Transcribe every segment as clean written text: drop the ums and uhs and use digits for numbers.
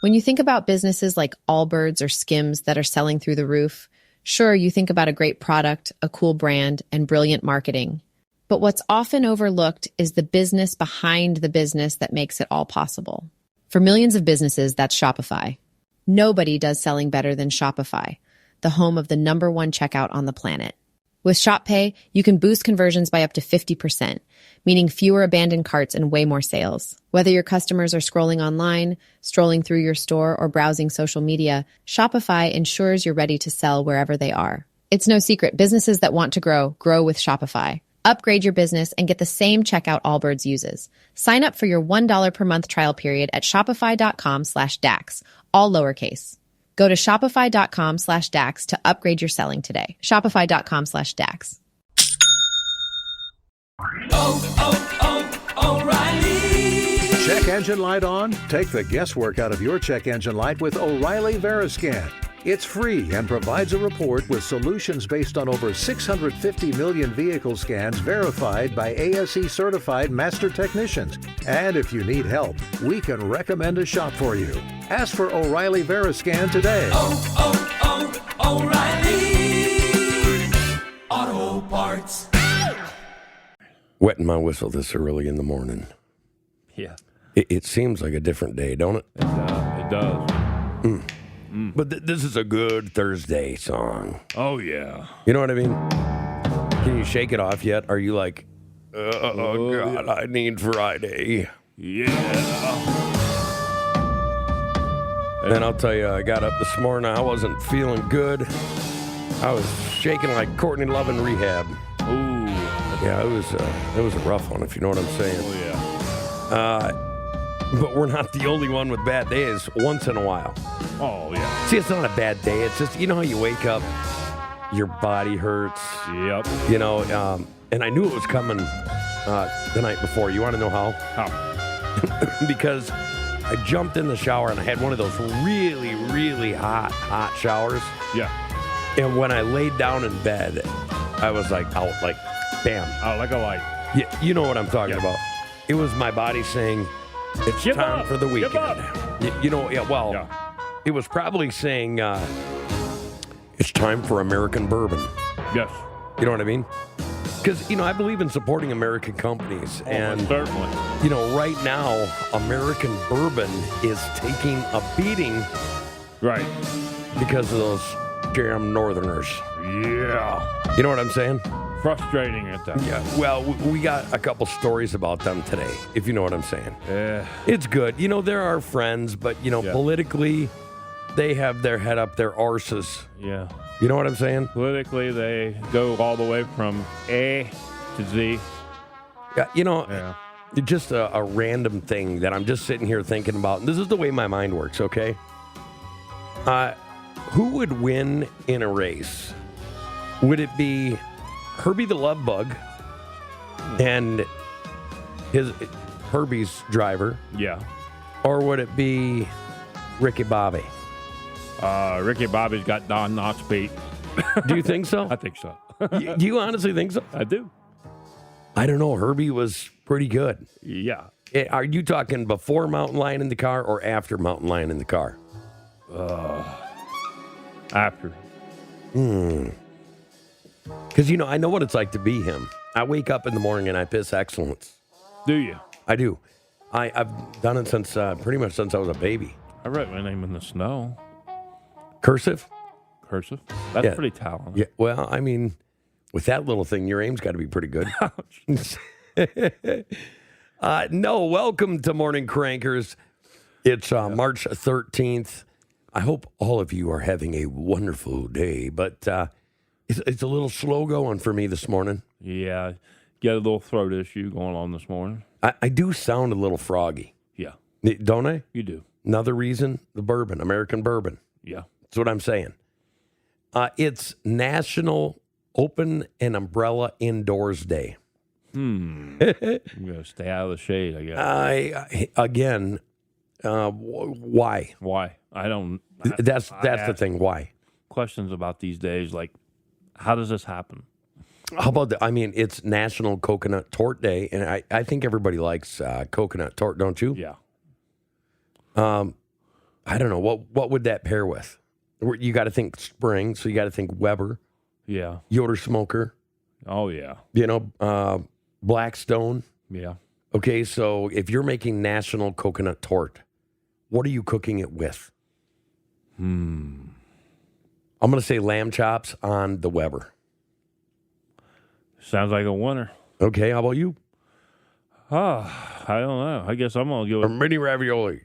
When you think about businesses like Allbirds or Skims that are selling through the roof, sure, you think about a great product, a cool brand, and brilliant marketing. But what's often overlooked is the business behind the business that makes it all possible. For millions of businesses, that's Shopify. Nobody does selling better than Shopify, the home of the #1 checkout on the planet. With Shop Pay, you can boost conversions by up to 50%, meaning fewer abandoned carts and way more sales. Whether your customers are scrolling online, strolling through your store, or browsing social media, Shopify ensures you're ready to sell wherever they are. It's no secret, businesses that want to grow, grow with Shopify. Upgrade your business and get the same checkout Allbirds uses. Sign up for your $1 per month trial period at shopify.com/DAX, all lowercase. Go to shopify.com/DAX to upgrade your selling today. Shopify.com/DAX. O'Reilly. Check engine light on? Take the guesswork out of your check engine light with O'Reilly Veriscan. It's free and provides a report with solutions based on over 650 million vehicle scans verified by ASE certified master technicians. And if you need help, we can recommend a shop for you. Ask for O'Reilly Veriscan today. O'Reilly Auto Parts. Wetting my whistle this early in the morning. Yeah. It seems like a different day, don't it? It does. But this is a good Thursday song. Oh, yeah. You know what I mean? Can you shake it off yet? Are you like, oh God, I need Friday? Yeah. And I'll tell you, I got up this morning, I wasn't feeling good. I was shaking like Courtney Love in rehab. Ooh. Yeah, it was a rough one, if you know what I'm saying. Oh, yeah. But we're not the only one with bad days once in a while. Oh, yeah. See, it's not a bad day. It's just, you know how you wake up, your body hurts. Yep. You know, and I knew it was coming the night before. You want to know how? How? Because I jumped in the shower and I had one of those really, really hot showers. Yeah. And when I laid down in bed, I was like out, like, bam. Out like a light. Yeah, you know what I'm talking about. It was my body saying, it's Give time up. for the weekend. Give up. You know, yeah, well, Yeah. it was probably saying, it's time for American bourbon. Yes. You know what I mean? Because, you know, I believe in supporting American companies. And, certainly. you know, right now, American bourbon is taking a beating Right. because of those damn Northerners. Yeah. You know what I'm saying? Frustrating at that. Yeah. Well, we got a couple stories about them today, if you know what I'm saying. Yeah. It's good. You know, they're our friends, but, you know, politically, they have their head up their arses. Yeah. You know what I'm saying? Politically, they go all the way from A to Z. Yeah, you know, Yeah. just a random thing that I'm just sitting here thinking about. And this is the way my mind works, okay? Who would win in a race? Would it be Herbie the Love Bug and Herbie's driver? Yeah. Or would it be Ricky Bobby? Ricky Bobby's got Don Knotts beat. Do you think so? I think so. Do you honestly think so? I do. I don't know. Herbie was pretty good. Yeah. Are you talking before Mountain Lion in the car or after Mountain Lion in the car? After. Because, you know, I know what it's like to be him. I wake up in the morning and I piss excellence. Do you? I do. I've done it since pretty much since I was a baby. I wrote my name in the snow. Cursive? Cursive. That's Yeah. pretty talented. Yeah. Well, I mean, with that little thing, your aim's got to be pretty good. No, welcome to Morning Crankers. It's March 13th. I hope all of you are having a wonderful day, but it's a little slow going for me this morning. Yeah. Got a little throat issue going on this morning. I do sound a little froggy. Yeah. Don't I? You do. Another reason, the bourbon, American bourbon. Yeah. That's what I'm saying. It's National Open an Umbrella Indoors Day. I'm going to stay out of the shade, I guess. Why? Why? I don't. That's the ask thing. Why? Questions about these days, like, how does this happen? How about I mean, it's National Coconut Tort Day, and I think everybody likes coconut tort, don't you? Yeah. How I don't know. What would that pair with? You got to think spring, so you got to think Weber, Yeah. Yoder Smoker, Oh, yeah. Blackstone. Yeah. Okay, so if you're making National Coconut Tort, what are you cooking it with? I'm going to say lamb chops on the Weber. Sounds like a winner. Okay, how about you? Oh, I don't know. I guess I'm going to Or go. mini ravioli.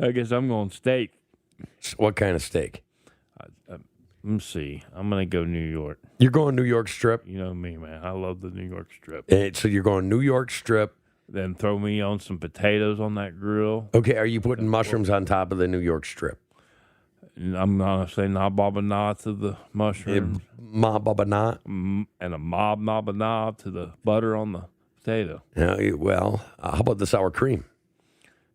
I guess I'm going steak. What kind of steak? Let me see. I'm going to go New York. You're going New York strip. You know me, man. I love the New York strip. So you're going New York strip. Then throw me on some potatoes on that grill. Okay, are you putting mushrooms on top of the New York strip? And I'm going to say nah baba nah to the mushrooms. Ma baba na. And a mob naba nah to the butter on the potato. Well, how about the sour cream?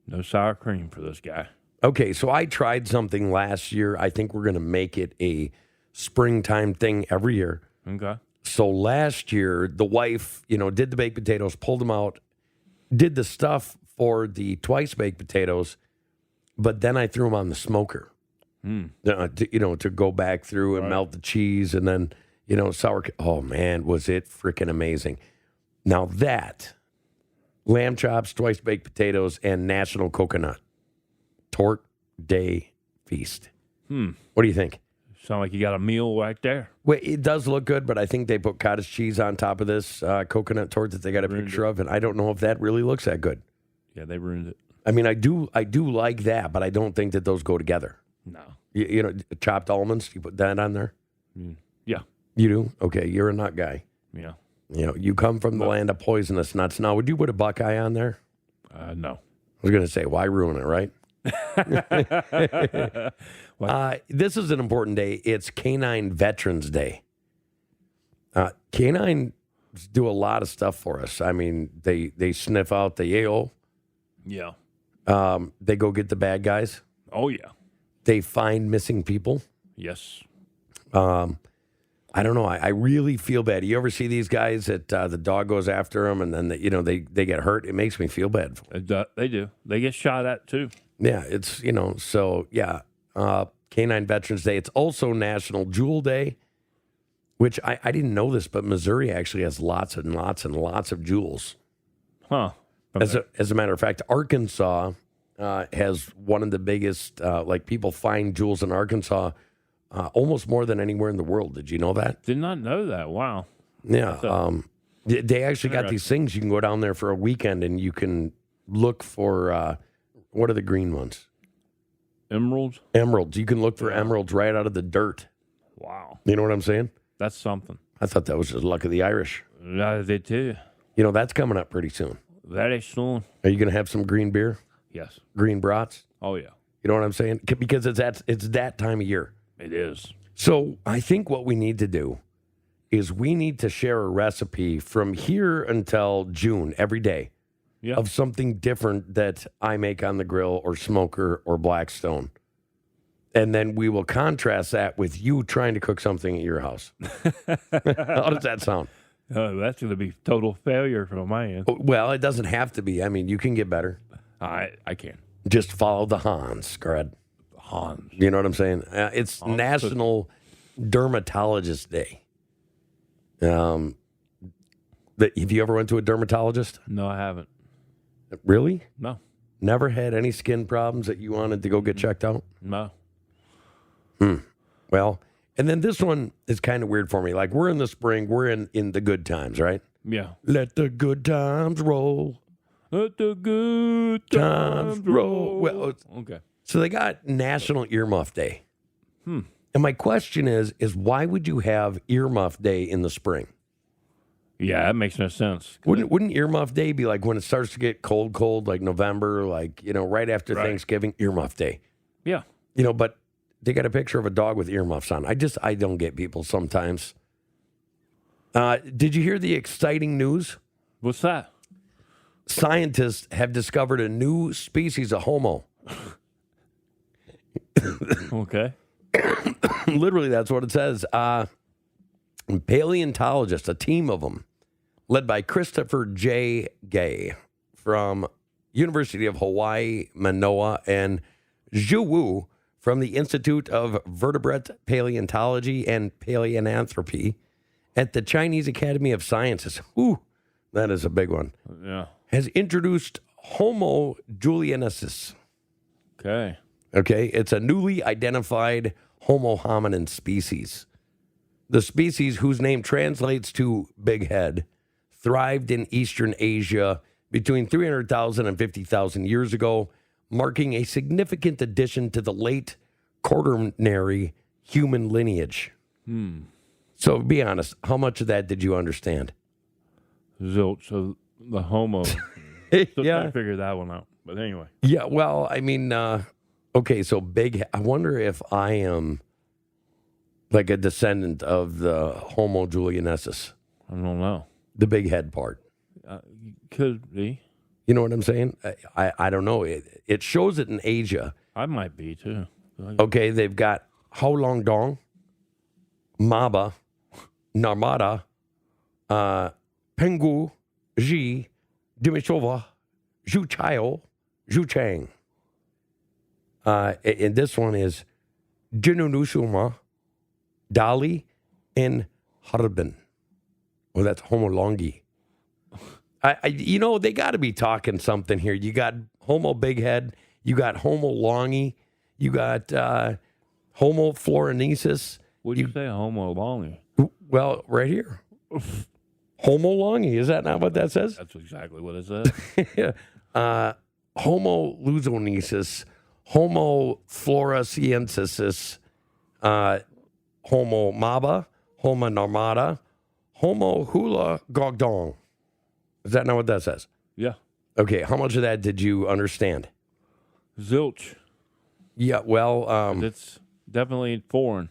No sour cream for this guy. Okay, so I tried something last year. I think we're going to make it a springtime thing every year. Okay. So last year, the wife, did the baked potatoes, pulled them out, did the stuff for the twice baked potatoes, but then I threw them on the smoker. To go back through and melt the cheese and then, sour. Oh, man, was it freaking amazing. Now that, lamb chops, twice baked potatoes, and National Coconut Tort Day Feast. What do you think? Sound like you got a meal right there. Well, it does look good, but I think they put cottage cheese on top of this coconut tort that they got a picture of, and I don't know if that really looks that good. Yeah, they ruined it. I mean, I do like that, but I don't think that those go together. No. Chopped almonds, you put that on there? Yeah. You do? Okay, you're a nut guy. Yeah. You come from the land of poisonous nuts. Now, would you put a Buckeye on there? No. I was going to say, why ruin it, right? This is an important day. It's Canine Veterans Day. Canines do a lot of stuff for us. I mean, they sniff out the yayo. Yeah. They go get the bad guys. Oh, yeah. They find missing people. Yes. I don't know. I really feel bad. You ever see these guys that the dog goes after them and then they get hurt? It makes me feel bad for them. They do. They get shot at too. Yeah, it's so yeah. Canine Veterans Day. It's also National Jewel Day, which I didn't know this, but Missouri actually has lots and lots and lots of jewels. Huh. Okay. As a matter of fact, Arkansas has one of the biggest. People find jewels in Arkansas. Almost more than anywhere in the world. Did you know that? Did not know that. Wow. Yeah. They actually got these things. You can go down there for a weekend and you can look for, what are the green ones? Emeralds? Emeralds. You can look for emeralds right out of the dirt. Wow. You know what I'm saying? That's something. I thought that was just luck of the Irish. I did too. That's coming up pretty soon. That is soon. Are you going to have some green beer? Yes. Green brats? Oh, yeah. You know what I'm saying? Because it's that time of year. It is. So I think what we need to do is we need to share a recipe from here until June every day of something different that I make on the grill or smoker or Blackstone. And then we will contrast that with you trying to cook something at your house. How does that sound? That's going to be total failure from my end. Well, it doesn't have to be. I mean, you can get better. I can. Just follow the Hans, Gred. Hans. You know what I'm saying? It's Hans. National Dermatologist Day. Have you ever went to a dermatologist? No, I haven't. Really? No. Never had any skin problems that you wanted to go get checked out? No. Well, and then this one is kind of weird for me. Like, we're in the spring. We're in the good times, right? Yeah. Let the good times roll. Let the good times roll. Well, okay. So they got National Earmuff Day. And my question is why would you have Earmuff Day in the spring? Yeah, that makes no sense. Wouldn't Earmuff Day be like when it starts to get cold, like November, like, right after Thanksgiving, Earmuff Day? Yeah. But they got a picture of a dog with earmuffs on. I don't get people sometimes. Did you hear the exciting news? What's that? Scientists have discovered a new species of homo. Okay. Literally, that's what it says. Paleontologists, a team of them, led by Christopher J. Gay from University of Hawaii, Manoa, and Zhu Wu from the Institute of Vertebrate Paleontology and Paleoanthropy at the Chinese Academy of Sciences. Ooh, that is a big one. Yeah. Has introduced Homo juliensis. Okay. Okay, it's a newly identified Homo hominin species. The species, whose name translates to big head, thrived in Eastern Asia between 300,000 and 50,000 years ago, marking a significant addition to the late Quaternary human lineage. So be honest, how much of that did you understand? Zilch. So the Homo. Still trying Yeah. to figure that one out. But anyway. Yeah, well, I mean, okay, so big. I wonder if I am like a descendant of the Homo juliensis, I don't know. the big head part. Could be. You know what I'm saying? I don't know. It shows it in Asia. I might be too. Okay, they've got Howlong Dong, Maba, Narmada, Pengu, Ji, Dimishova, Zhu Chao, Zhu Chang. And this one is Jinunushuma, Dali, and Harbin. Well, that's Homo longi. You know, they got to be talking something here. You got Homo big head, you got Homo longi, you got Homo florensis. What do you say, Homo longi? Well, right here. Homo longi. Is that not what that says? That's exactly what it says. Homo luzonesis, Homo floresiensis, Homo maba, Homo narmada, Homo hula gogdong. Is that not what that says? Yeah. Okay, how much of that did you understand? Zilch. Yeah, well, It's definitely foreign.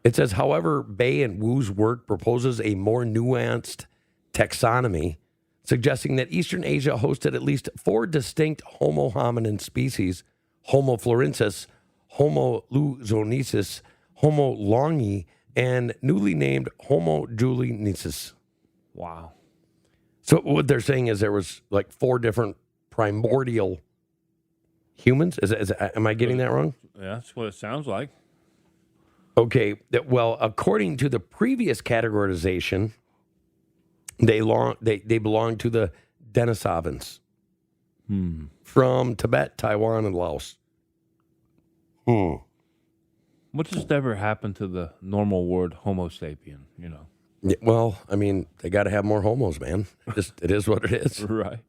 it says, however, Bay and Wu's work proposes a more nuanced taxonomy, suggesting that Eastern Asia hosted at least 4 distinct Homo hominin species: Homo florensis, Homo luzonesis, Homo longi, and newly named Homo juliensis. Wow. So what they're saying is there was like 4 different primordial humans. Am I getting that wrong? Yeah, that's what it sounds like. Okay. Well, according to the previous categorization, they belong to the Denisovans from Tibet, Taiwan, and Laos. What just ever happened to the normal word Homo sapien, you know? Yeah, well, I mean, they got to have more homos, man. It is what it is. Right.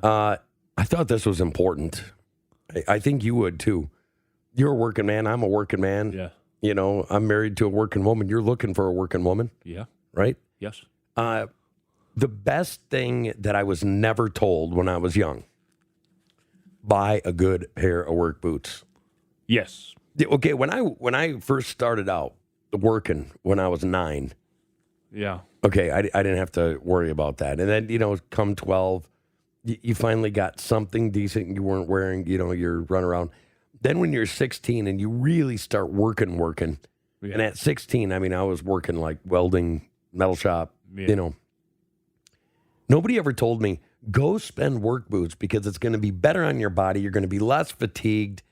I thought this was important. I think you would too. You're a working man. I'm a working man. Yeah. You know, I'm married to a working woman. You're looking for a working woman, Yeah. right? Yes. The best thing that I was never told when I was young: buy a good pair of work boots. Yes. Okay, when I first started out working when I was 9. Yeah. Okay, I didn't have to worry about that. And then, you know, come 12, you finally got something decent you weren't wearing, you know, you're running around. Then when you're 16 and you really start working. Yeah. And at 16, I mean, I was working like welding, metal shop, Yeah. you know. Nobody ever told me, go spend work boots because it's going to be better on your body. You're going to be less fatigued.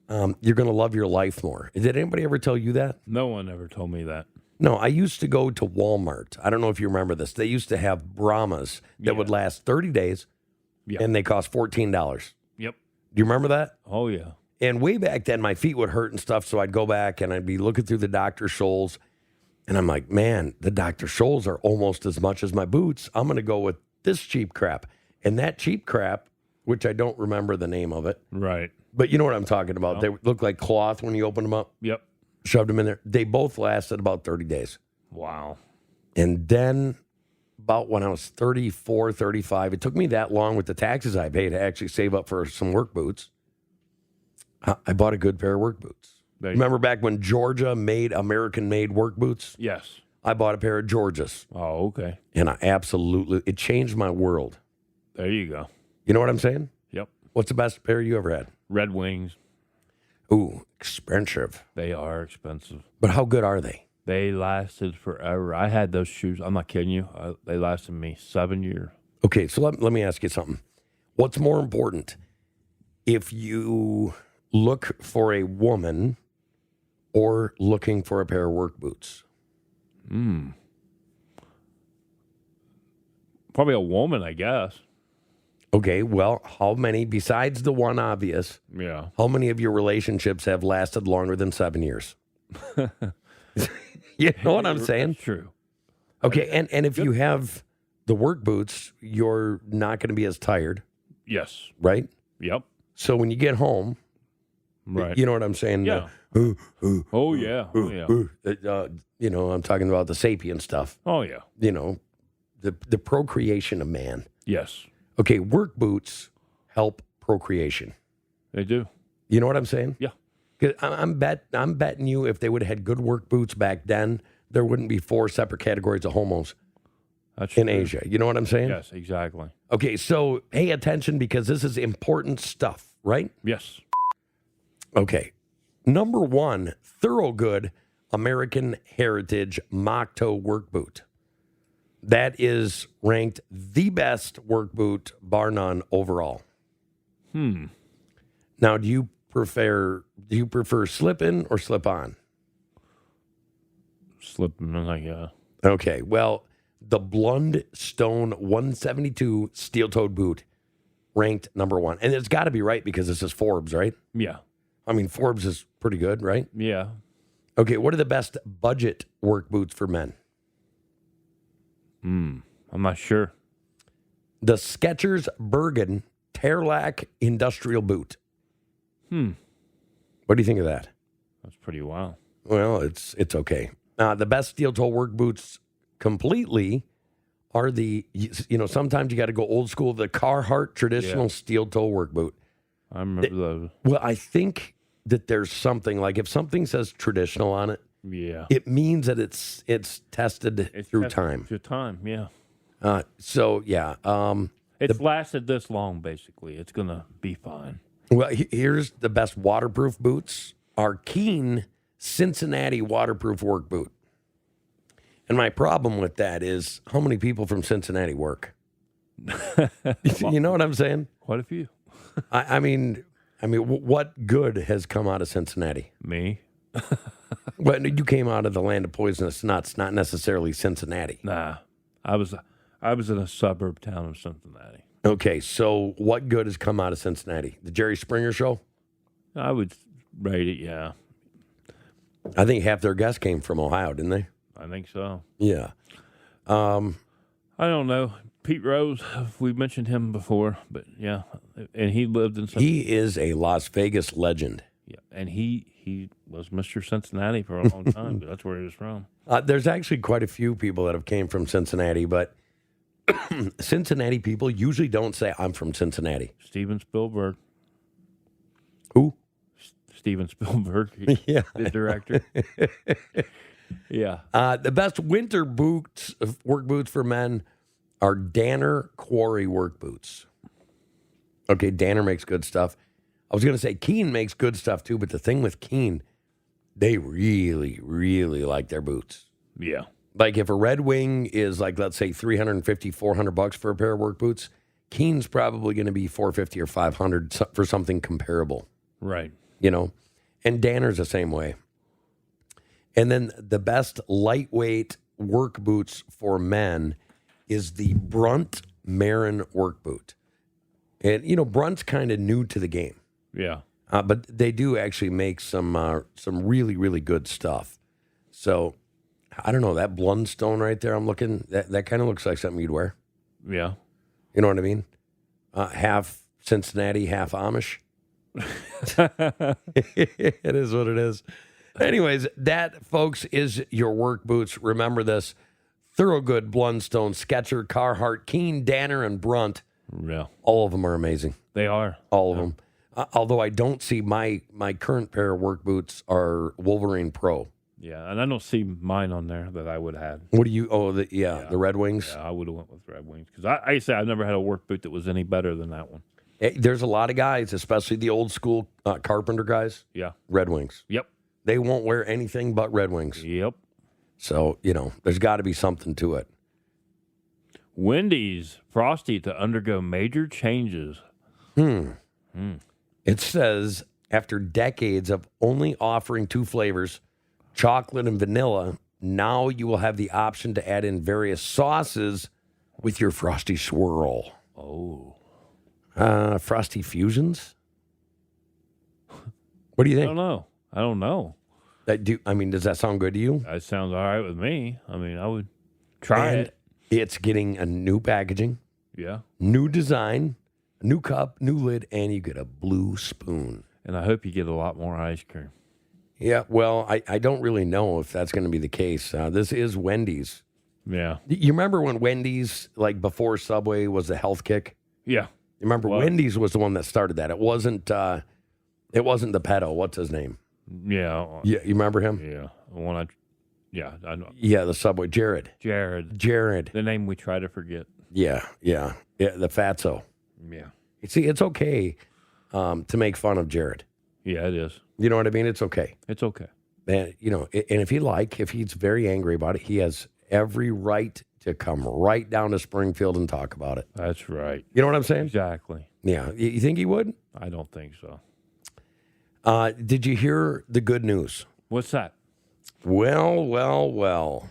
You're going to love your life more. Did anybody ever tell you that? No one ever told me that. No, I used to go to Walmart. I don't know if you remember this. They used to have Brahmas that would last 30 days, Yep. and they cost $14. Yep. Do you remember that? Oh, yeah. And way back then, my feet would hurt and stuff, so I'd go back and I'd be looking through the Dr. Scholl's, and I'm like, man, the Dr. Scholl's are almost as much as my boots. I'm going to go with this cheap crap. And that cheap crap, which I don't remember the name of it, Right. but you know what I'm talking about. They look like cloth when you open them up, Yep. shoved them in there. They both lasted about 30 days. Wow. And then about when I was 34, 35, it took me that long with the taxes I paid to actually save up for some work boots. I bought a good pair of work boots. There you- Remember back when Georgia made American-made work boots? Yes. I bought a pair of Georgias, Oh, okay. and it changed my world. There you go. You know what I'm saying? Yep. What's the best pair you ever had? Red Wings. Ooh, expensive. They are expensive. But how good are they? They lasted forever. I had those shoes. I'm not kidding you. They lasted me 7 years. Okay, so let me ask you something. What's more important? If you look for a woman or looking for a pair of work boots? Probably a woman, I guess. Okay, well, how many, besides the one obvious, Yeah. how many of your relationships have lasted longer than 7 years? You know what I'm saying? That's true. Okay, and if you have the work boots, you're not going to be as tired, Yes. right? Yep. So when you get home, Right. you know what I'm saying? Yeah. Oh, yeah. Oh, yeah. You know, I'm talking about the sapient stuff. Oh, yeah. You know, the procreation of man. Yes. Okay, work boots help procreation. They do. You know what I'm saying? Yeah. 'Cause I'm betting you if they would have had good work boots back then, there wouldn't be 4 separate categories of homos That's in true. Asia. You know what I'm saying? Yes, exactly. Okay, so pay attention because this is important stuff, right? Yes. Okay. Number 1, Thorogood American Heritage mock toe work boot. That is ranked the best work boot, bar none, overall. Now, do you prefer slip in or slip on? Slipping like a. Okay, well, the Blundstone 172 steel-toed boot ranked number 1. And it's got to be right because this is Forbes, right? Yeah. I mean, Forbes is pretty good, right? Yeah. Okay, what are the best budget work boots for men? I'm not sure. The Skechers Bergen Terlac Industrial Boot. What do you think of that? That's pretty wild. Well, it's okay. The best steel-toe work boots completely are sometimes you got to go old school, the Carhartt traditional steel-toe work boot. I remember those. Well, I think that there's something, like if something says traditional on it, Yeah. it means that it's tested through tested time. Through time, yeah. So, yeah. It's lasted this long, basically. It's going to be fine. Well, here's the best waterproof boots. Our Keen Cincinnati waterproof work boot. And my problem with that is how many people from Cincinnati work? You know what I'm saying? Quite a few. I mean, what good has come out of Cincinnati? Me? Well, you came out of the land of poisonous nuts, not necessarily Cincinnati. Nah. I was in a suburb town of Cincinnati. Okay, so what good has come out of Cincinnati? The Jerry Springer Show? I would rate it, yeah. I think half their guests came from Ohio, didn't they? I think so. Yeah. I don't know. Pete Rose, we mentioned him before, but yeah. And he lived in He is a Las Vegas legend. Yeah, and he was Mr. Cincinnati for a long time. That's where he was from. There's actually quite a few people that have came from Cincinnati, but Cincinnati people usually don't say, I'm from Cincinnati. Steven Spielberg. Who? Steven Spielberg, Yeah. the director. Yeah. The best winter boots, work boots for men are Danner Quarry work boots. Okay, Danner makes good stuff. I was going to say Keen makes good stuff too, but the thing with Keen, they really, really like their boots. Yeah. Like if a Red Wing is like, let's say $350, $400 for a pair of work boots, Keen's probably going to be $450 or $500 for something comparable. Right. You know, and Danner's the same way. And then the best lightweight work boots for men is the Brunt Marin work boot. And, you know, Brunt's kind of new to the game. Yeah. But they do actually make some really, really good stuff. So, I don't know, that Blundstone right there, I'm looking, that kind of looks like something you'd wear. Yeah. You know what I mean? Half Cincinnati, half Amish. It is what it is. Anyways, that, folks, is your work boots. Remember this. Thorogood, Blundstone, Sketcher, Carhartt, Keen, Danner, and Brunt. Yeah. All of them are amazing. They are. All of them. Although I don't see my current pair of work boots are Wolverine Pro. Yeah, and I don't see mine on there that I would have had. What do you? Oh, the Red Wings. Yeah, I would have went with Red Wings because I say I've never had a work boot that was any better than that one. There's a lot of guys, especially the old school carpenter guys. Yeah. Red Wings. Yep. They won't wear anything but Red Wings. Yep. So, you know, there's got to be something to it. Wendy's Frosty to undergo major changes. It says after decades of only offering 2 flavors, chocolate and vanilla, now you will have the option to add in various sauces with your Frosty swirl. Oh. Frosty Fusions? What do you I think? don't know. Does that sound good to you? That sounds all right with me. I mean, I would try And it. it's getting a new packaging, Yeah. new design, new cup, new lid, and you get a blue spoon. And I hope you get a lot more ice cream. Yeah, well, I don't really know if that's going to be the case. This is Wendy's. Yeah. You remember when Wendy's, like before Subway, was the health kick? Yeah. You remember What? Wendy's was the one that started that. It wasn't the pedo. What's his name? Yeah. Yeah, you remember him? Yeah. I know. Yeah, the Subway. Jared. Jared. The name we try to forget. Yeah, the fatso. Yeah. You see, it's okay to make fun of Jared. Yeah, it is. You know what I mean? It's okay. It's okay. And, and if he's very angry about it, he has every right to come right down to Springfield and talk about it. That's right. You know what I'm saying? Exactly. Yeah. You think he would? I don't think so. Did you hear the good news? What's that? Well.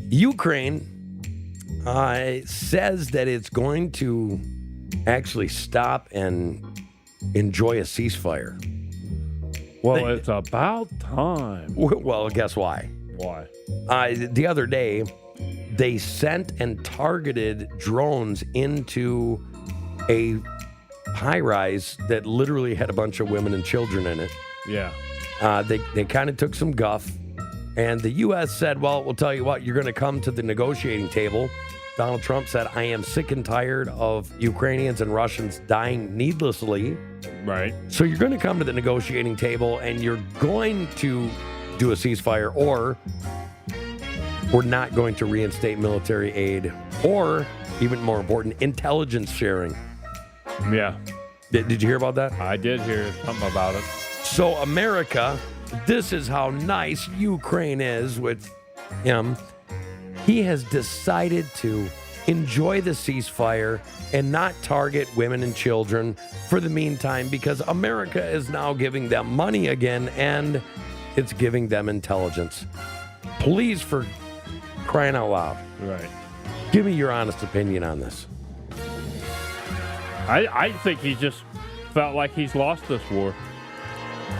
Ukraine says that it's going to actually stop and enjoy a ceasefire. Well, it's about time. Well, guess why? Why? The other day, they sent and targeted drones into a high-rise that literally had a bunch of women and children in it. Yeah. They kind of took some guff, and the U.S. said, well, we'll tell you what, you're going to come to the negotiating table. Donald Trump said, I am sick and tired of Ukrainians and Russians dying needlessly. Right. So you're going to come to the negotiating table, and you're going to do a ceasefire, or we're not going to reinstate military aid, or, even more important, intelligence sharing. Yeah. Did you hear about that? I did hear something about it. So America, this is how nice Ukraine is with him. He has decided to enjoy the ceasefire and not target women and children for the meantime, because America is now giving them money again, and it's giving them intelligence. Please, for crying out loud, Right. give me your honest opinion on this. I think he just felt like he's lost this war.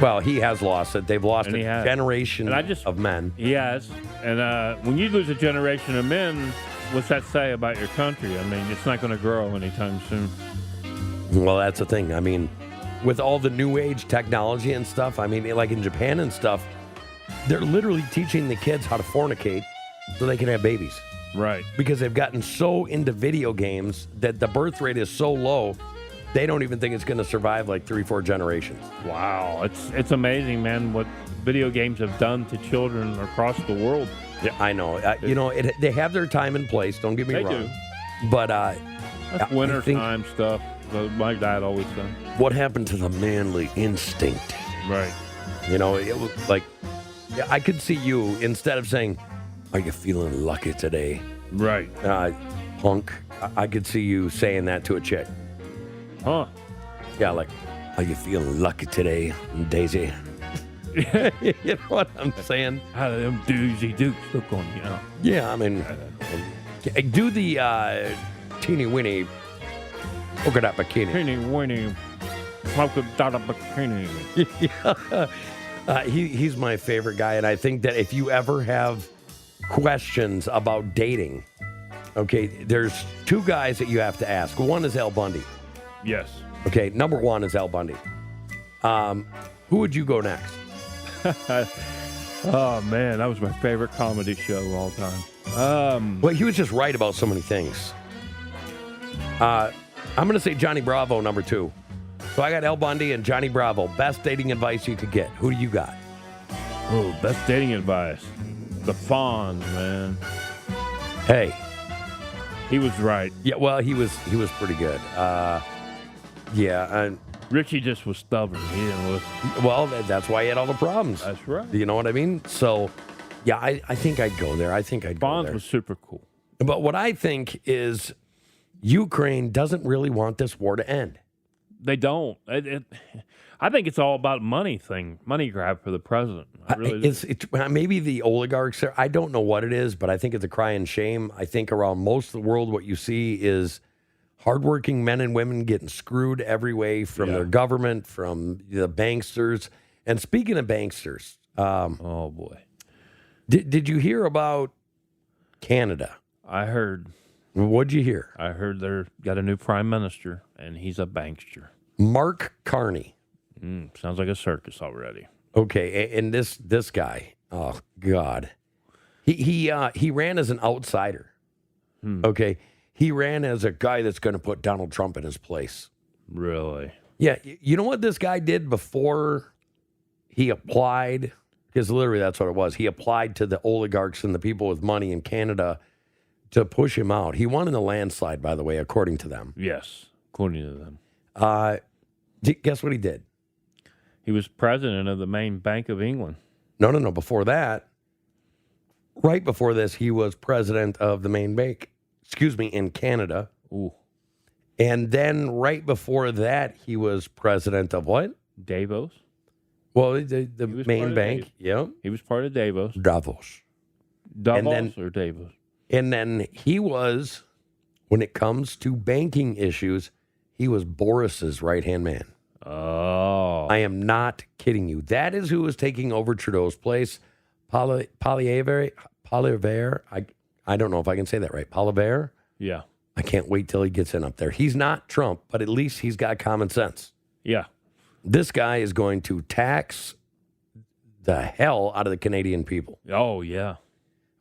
Well, he has lost it. They've lost And a he has. generation And I just- of men. He has. And when you lose a generation of men, what's that say about your country? I mean, it's not going to grow anytime soon. Well, that's the thing. I mean, with all the new age technology and stuff, I mean, like in Japan and stuff, they're literally teaching the kids how to fornicate so they can have babies. Right. Because they've gotten so into video games that the birth rate is so low, they don't even think it's going to survive like 3-4 generations. Wow. It's amazing, man, what video games have done to children across the world. Yeah, I know. They have their time and place. Don't get me They wrong. do. But That's I wintertime stuff. My dad always done. what happened to the manly instinct? Right. You know, it was like, I could see you, instead of saying, are you feeling lucky today? Right. Punk. I could see you saying that to a chick. Huh. Yeah, like, are you feeling lucky today, Daisy? You know what I'm saying? How do them doozy dukes look on you? Know? Yeah, I mean, do the teeny weeny polka dot bikini. Teeny weeny polka dot bikini. He's my favorite guy, and I think that if you ever have questions about dating, okay, there's 2 guys that you have to ask. One is Al Bundy. Yes. Okay, number 1 is Al Bundy. Who would you go next? Oh man, that was my favorite comedy show of all time. Well, he was just right about so many things. I'm going to say Johnny Bravo, number 2. So I got Al Bundy and Johnny Bravo. Best dating advice you could get. Who do you got? Oh, best dating advice. The Fonz, man. Hey. He was right. Yeah, well, he was pretty good. Yeah. Richie just was stubborn. He didn't listen. Well, that's why he had all the problems. That's right. You know what I mean? So, yeah, I think I'd go there. I think I'd go Fonz there. was super cool. But what I think is Ukraine doesn't really want this war to end. They don't. I think it's all about money grab for the president. I really do. It's maybe the oligarchs there. I don't know what it is, but I think it's a crying shame. I think around most of the world, what you see is hardworking men and women getting screwed every way from their government, from the banksters. And speaking of banksters, Oh boy. did you hear about Canada? I heard What'd you hear? they're got a new prime minister, and he's a bankster. Mark Carney. Sounds like a circus already. Okay, and this guy, oh God, he ran as an outsider. Okay, he ran as a guy that's going to put Donald Trump in his place. Really? Yeah, you know what this guy did before he applied? Because literally that's what it was. He applied to the oligarchs and the people with money in Canada to push him out. He won in the landslide, by the way, according to them. Yes, according to them. Guess what he did? He was president of the main Bank of England. No. Before that, right before this, he was president of the main bank. In Canada. Ooh, And then right before that, he was president of what? Davos. Well, the was part main of bank. Davos. Yeah. He was part of Davos. Davos. Davos then- or Davos? And then he was, when it comes to banking issues, he was Boris's right-hand man. Oh. I am not kidding you. That is who was taking over Trudeau's place. Poilievre. I don't know if I can say that right. Poilievre. Yeah. I can't wait till he gets in up there. He's not Trump, but at least he's got common sense. Yeah. This guy is going to tax the hell out of the Canadian people. Oh, yeah.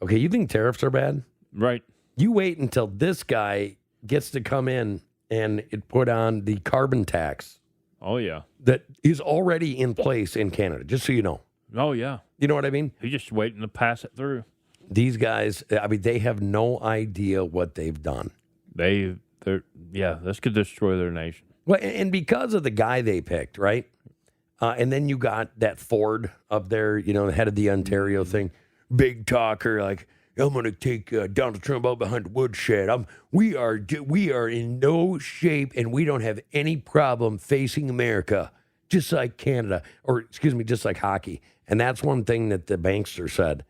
Okay, you think tariffs are bad? Right. You wait until this guy gets to come in and it put on the carbon tax Oh, yeah. that is already in place in Canada, just so you know. Oh, yeah. You know what I mean? He's just waiting to pass it through. These guys, I mean, they have no idea what they've done. This could destroy their nation. Well, and because of the guy they picked, right? And then you got that Ford up there, the head of the Ontario thing, big talker, like, I'm going to take Donald Trump out behind the woodshed. We are in no shape, and we don't have any problem facing America, just like Canada, just like hockey. And that's one thing that the bankster said.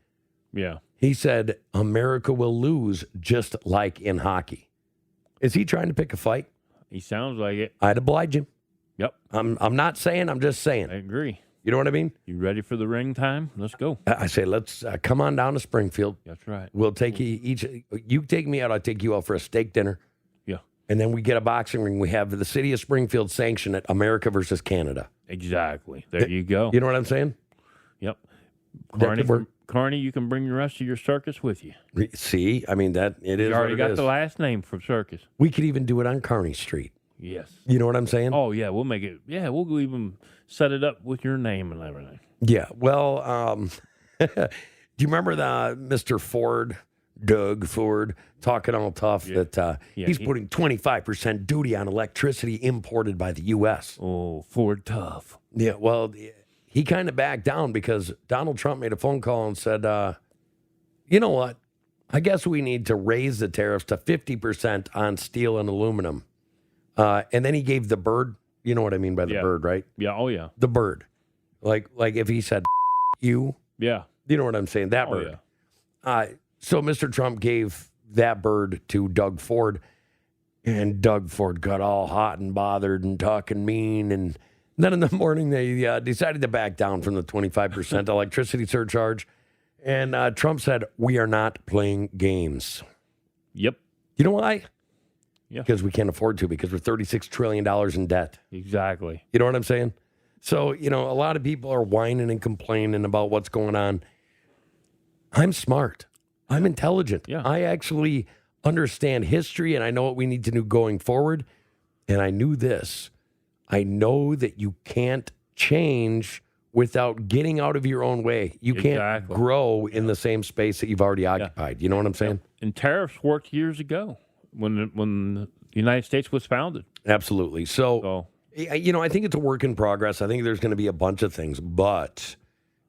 Yeah. He said, America will lose just like in hockey. Is he trying to pick a fight? He sounds like it. I'd oblige him. Yep. I'm not saying, I'm just saying. I agree. You know what I mean? You ready for the ring time? Let's go. I say, let's come on down to Springfield. That's right. We'll take you each. You take me out, I'll take you out for a steak dinner. Yeah. And then we get a boxing ring. We have the city of Springfield sanction it, America versus Canada. Exactly. There you go. You know what I'm saying? Yep. That could work. Carney, you can bring the rest of your circus with you. See, I mean, that it is You what already it got is. the last name for circus. We could even do it on Kearney Street. Yes. You know what I'm saying? Oh, yeah. We'll make it. Yeah, we'll even set it up with your name and everything. Yeah. Well, do you remember the Mr. Ford, Doug Ford, talking all tough that he's putting 25% duty on electricity imported by the U.S.? Oh, Ford tough. Yeah. Well, he kind of backed down because Donald Trump made a phone call and said, you know what? I guess we need to raise the tariffs to 50% on steel and aluminum. And then he gave the bird. You know what I mean by the bird, right? Yeah. Oh, yeah. The bird. Like if he said you, Yeah. you know what I'm saying? That Oh, bird. yeah. So Mr. Trump gave that bird to Doug Ford, and Doug Ford got all hot and bothered and talking mean. And then in the morning, they decided to back down from the 25% electricity surcharge. And Trump said, we are not playing games. Yep. You know why? Yeah. Because we can't afford to, because we're $36 trillion in debt. Exactly. You know what I'm saying? So, a lot of people are whining and complaining about what's going on. I'm smart. I'm intelligent. Yeah. I actually understand history, and I know what we need to do going forward. And I knew this. I know that you can't change without getting out of your own way. You can't Exactly. grow in the same space that you've already occupied. You know what I'm saying? And tariffs worked years ago when the United States was founded. Absolutely. So, So, I think it's a work in progress. I think there's going to be a bunch of things, but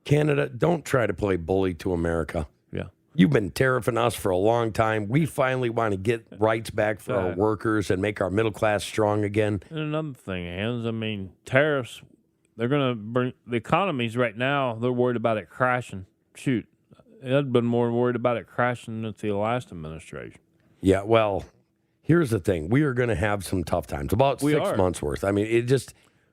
Canada, don't try to play bully to America. yeah. You've been tariffing us for a long time. We finally want to get rights back for our workers and make our middle class strong again. And another thing, Hans, I mean, tariffs, they're going to bring the economies right now, they're worried about it crashing. Shoot, they'd been more worried about it crashing than the last administration. Yeah, well, here's the thing. We are going to have some tough times, about 6 months worth. I mean,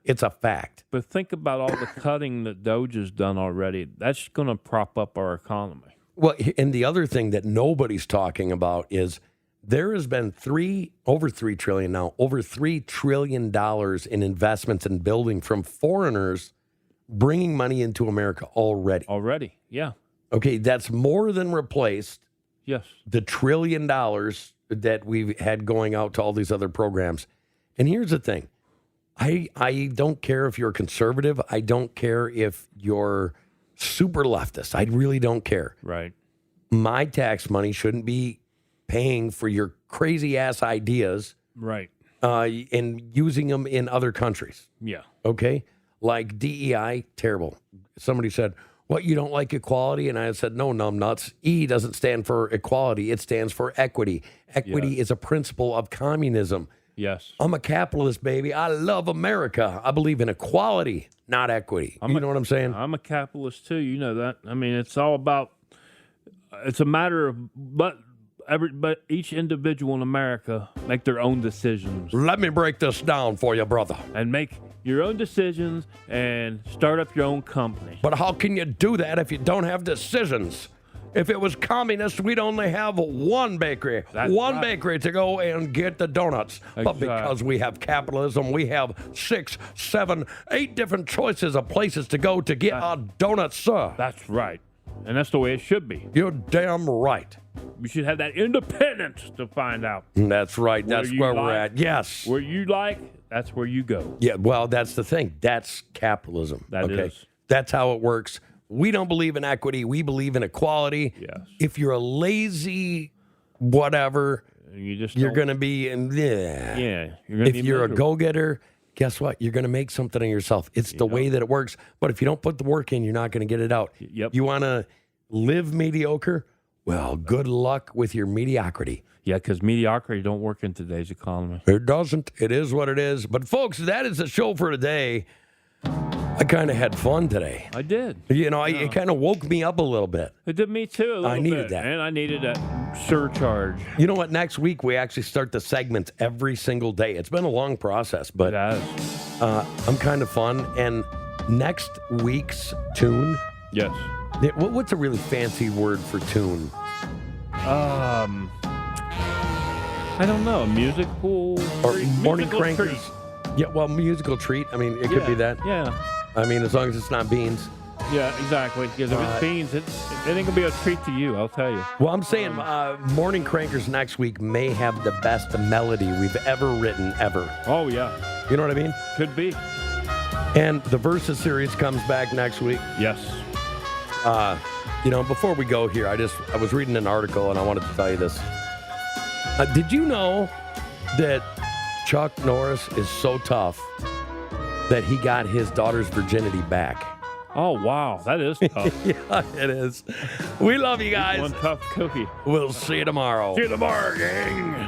it's a fact. But think about all the cutting that Doge has done already. That's going to prop up our economy. Well, and the other thing that nobody's talking about is there has been over $3 trillion in investments in building from foreigners bringing money into America already. Already, yeah. Okay, that's more than replaced Yes. the $1 trillion that we've had going out to all these other programs. And here's the thing. I don't care if you're conservative. I don't care if you're super leftist. I really don't care. Right. My tax money shouldn't be paying for your crazy ass ideas. Right. And using them in other countries. Yeah. Okay? Like DEI, terrible. Somebody said, what, you don't like equality? And I said, no, numbnuts. E doesn't stand for equality. It stands for equity. Equity is a principle of communism. Yes. I'm a capitalist, baby. I love America. I believe in equality, not equity. You know what I'm saying? I'm a capitalist too. You know that. I mean, it's all about. It's a matter of but each individual in America make their own decisions Let me break this down for you, brother. and make your own decisions and start up your own company. But how can you do that if you don't have decisions? If it was communist, we'd only have one bakery, That's one right. bakery to go and get the donuts. But Exactly. because we have capitalism, we have 6, 7, 8 different choices of places to go to get our donuts, sir. That's right, and that's the way it should be. You're damn right. We should have that independence to find out That's right. That's you where we're like- at. Yes. where you like. That's where you go. Yeah, well, that's the thing. That's capitalism. That is. That's how it works. We don't believe in equity. We believe in equality. Yes. If you're a lazy whatever, You just you're don't- going to be in Yeah. You're gonna If be you're a miserable. go-getter, guess what? You're going to make something of yourself. It's the way that it works. But if you don't put the work in, you're not going to get it out. Yep. You want to live mediocre? Well, good luck with your mediocrity. Yeah, because mediocrity don't work in today's economy. It doesn't. It is what it is. But folks, that is the show for today. I kind of had fun today. I did. You know, it kind of woke me up a little bit. It did me too. A little I needed bit. that. And I needed that surcharge. You know what? Next week, we actually start the segments every single day. It's been a long process, but Yes. I'm kind of fun. And next week's tune, Yes. what's a really fancy word for tune? I don't know. Musical Or treat- morning musical crankers? treat. Yeah, well, musical treat. I mean, it could be that. Yeah. I mean, as long as it's not beans. Yeah, exactly. Because if it's beans, it ain't going to be a treat to you, I'll tell you. Well, I'm saying morning crankers next week may have the best melody we've ever written, ever. Oh, yeah. You know what I mean? Could be. And the Versus series comes back next week. Yes. You know, before we go here, I was reading an article and I wanted to tell you this. Did you know that Chuck Norris is so tough that he got his daughter's virginity back? Oh, wow. That is tough. Yeah, it is. We love you guys. One tough cookie. We'll see you tomorrow. See you tomorrow, gang.